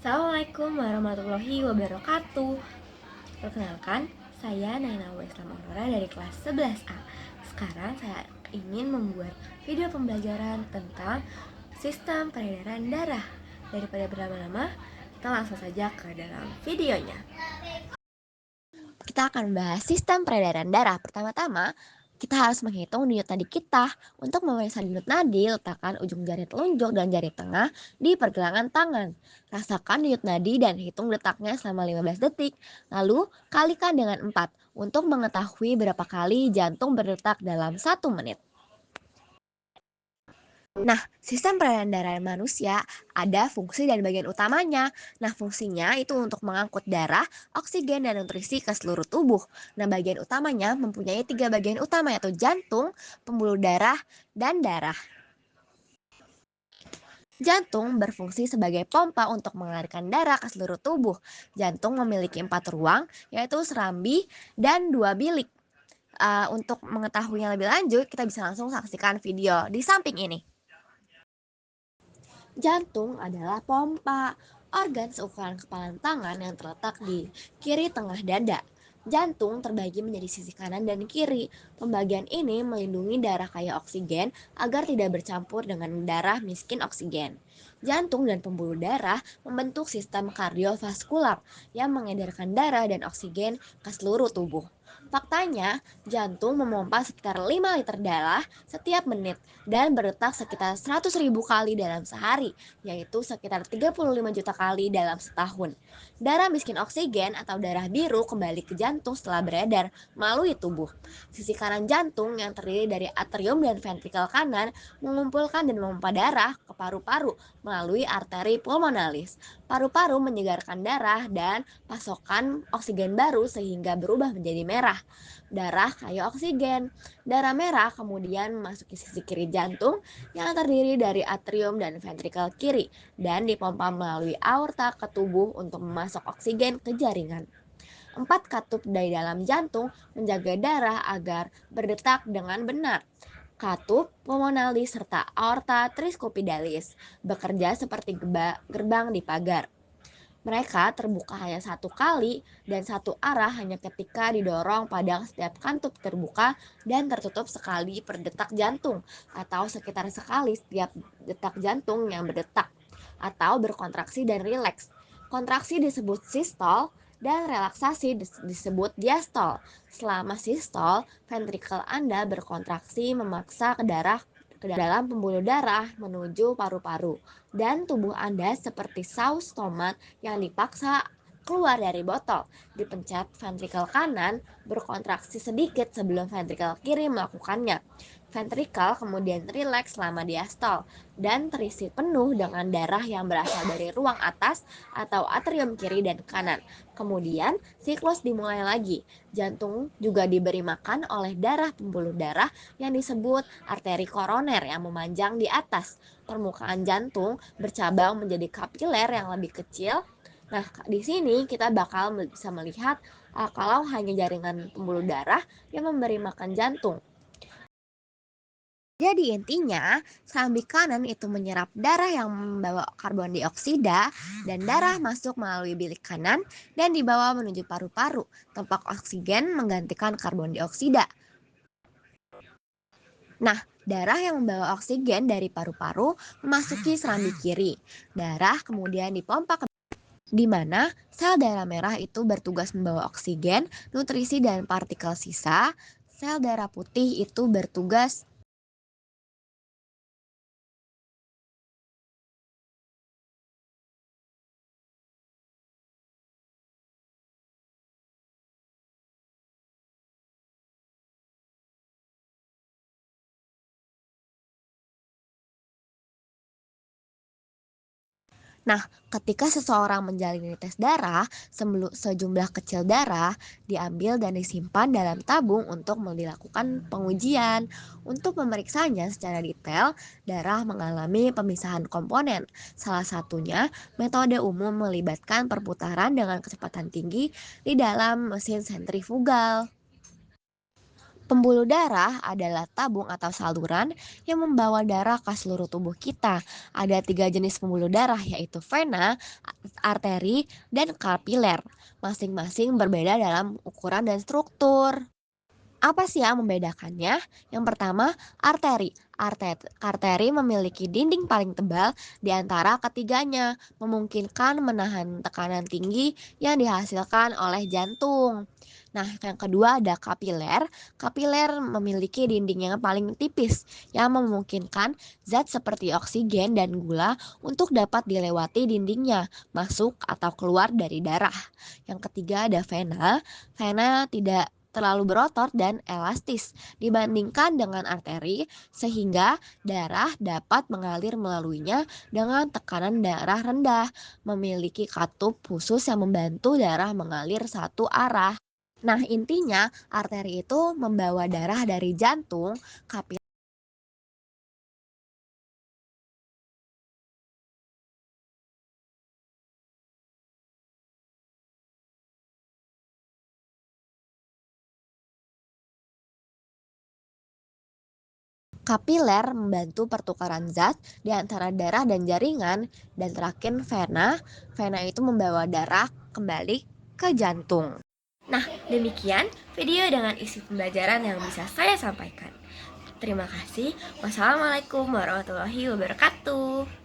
Assalamualaikum warahmatullahi wabarakatuh. Perkenalkan, saya Naina Islam Aurora dari kelas 11A. Sekarang saya ingin membuat video pembelajaran tentang sistem peredaran darah. Daripada berlama-lama, kita langsung saja ke dalam videonya. Kita akan membahas sistem peredaran darah. Pertama-tama, kita harus menghitung denyut nadi kita. Untuk memeriksa denyut nadi, letakkan ujung jari telunjuk dan jari tengah di pergelangan tangan. Rasakan denyut nadi dan hitung detaknya selama 15 detik. Lalu, kalikan dengan 4 untuk mengetahui berapa kali jantung berdetak dalam 1 menit. Nah, sistem peredaran darah manusia ada fungsi dan bagian utamanya. Nah, fungsinya itu untuk mengangkut darah, oksigen, dan nutrisi ke seluruh tubuh. Nah, bagian utamanya mempunyai 3 bagian utama yaitu jantung, pembuluh darah, dan darah. Jantung berfungsi sebagai pompa untuk mengalirkan darah ke seluruh tubuh. Jantung memiliki 4 ruang, yaitu serambi dan 2 bilik. Untuk mengetahui yang lebih lanjut, kita bisa langsung saksikan video di samping ini. Jantung adalah pompa, organ seukuran kepalan tangan yang terletak di kiri tengah dada. Jantung terbagi menjadi sisi kanan dan kiri. Pembagian ini melindungi darah kaya oksigen agar tidak bercampur dengan darah miskin oksigen. Jantung dan pembuluh darah membentuk sistem kardiovaskular yang mengedarkan darah dan oksigen ke seluruh tubuh. Faktanya, jantung memompa sekitar 5 liter darah setiap menit dan berdetak sekitar 100.000 kali dalam sehari, yaitu sekitar 35 juta kali dalam setahun. Darah miskin oksigen atau darah biru kembali ke jantung setelah beredar melalui tubuh. Sisi kanan jantung yang terdiri dari atrium dan ventrikel kanan mengumpulkan dan memompa darah ke paru-paru melalui arteri pulmonalis. Paru-paru menyegarkan darah dan pasokan oksigen baru sehingga berubah menjadi merah. Darah kaya oksigen. Darah merah kemudian memasuki sisi kiri jantung yang terdiri dari atrium dan ventrikel kiri dan dipompa melalui aorta ke tubuh untuk memasok oksigen ke jaringan. 4 katup dari dalam jantung menjaga darah agar berdetak dengan benar. Katup, pulmonalis, serta aorta tricuspidalis bekerja seperti gerbang di pagar. Mereka terbuka hanya satu kali dan satu arah hanya ketika didorong pada setiap katup terbuka dan tertutup sekali per detak jantung atau sekitar sekali setiap detak jantung yang berdetak atau berkontraksi dan rileks. Kontraksi disebut sistol dan relaksasi disebut diastol. Selama sistol, ventrikel Anda berkontraksi memaksa ke dalam pembuluh darah menuju paru-paru dan tubuh Anda seperti saus tomat yang dipaksa keluar dari botol. Dipencet ventrikel kanan berkontraksi sedikit sebelum ventrikel kiri melakukannya. Ventrikel kemudian rileks selama diastol dan terisi penuh dengan darah yang berasal dari ruang atas atau atrium kiri dan kanan. Kemudian siklus dimulai lagi. Jantung juga diberi makan oleh darah pembuluh darah yang disebut arteri koroner yang memanjang di atas. Permukaan jantung bercabang menjadi kapiler yang lebih kecil. Nah, di sini kita bakal bisa melihat kalau hanya jaringan pembuluh darah yang memberi makan jantung. Jadi intinya, serambi kanan itu menyerap darah yang membawa karbon dioksida dan darah masuk melalui bilik kanan dan dibawa menuju paru-paru. Tempat oksigen menggantikan karbon dioksida. Nah, darah yang membawa oksigen dari paru-paru memasuki serambi kiri. Darah kemudian dipompa ke di mana sel darah merah itu bertugas membawa oksigen, nutrisi, dan partikel sisa. Sel darah putih itu bertugas Nah, ketika seseorang menjalani tes darah, sejumlah kecil darah diambil dan disimpan dalam tabung untuk dilakukan pengujian. Untuk memeriksanya secara detail, darah mengalami pemisahan komponen. Salah satunya, metode umum melibatkan perputaran dengan kecepatan tinggi di dalam mesin sentrifugal. Pembuluh darah adalah tabung atau saluran yang membawa darah ke seluruh tubuh kita. Ada 3 jenis pembuluh darah, yaitu vena, arteri, dan kapiler. Masing-masing berbeda dalam ukuran dan struktur. Apa sih yang membedakannya? Yang pertama, arteri. Arteri memiliki dinding paling tebal di antara ketiganya, memungkinkan menahan tekanan tinggi yang dihasilkan oleh jantung. Nah, yang kedua ada kapiler. Kapiler memiliki dinding yang paling tipis, yang memungkinkan zat seperti oksigen dan gula untuk dapat dilewati dindingnya, masuk atau keluar dari darah. Yang ketiga ada vena. Vena tidak terlalu berotot dan elastis dibandingkan dengan arteri, sehingga darah dapat mengalir melaluinya dengan tekanan darah rendah, memiliki katup khusus yang membantu darah mengalir satu arah. Nah, intinya arteri itu membawa darah dari jantung, kapiler membantu pertukaran zat di antara darah dan jaringan, dan terakhir vena. Vena itu membawa darah kembali ke jantung. Nah, demikian video dengan isi pembelajaran yang bisa saya sampaikan. Terima kasih. Wassalamualaikum warahmatullahi wabarakatuh.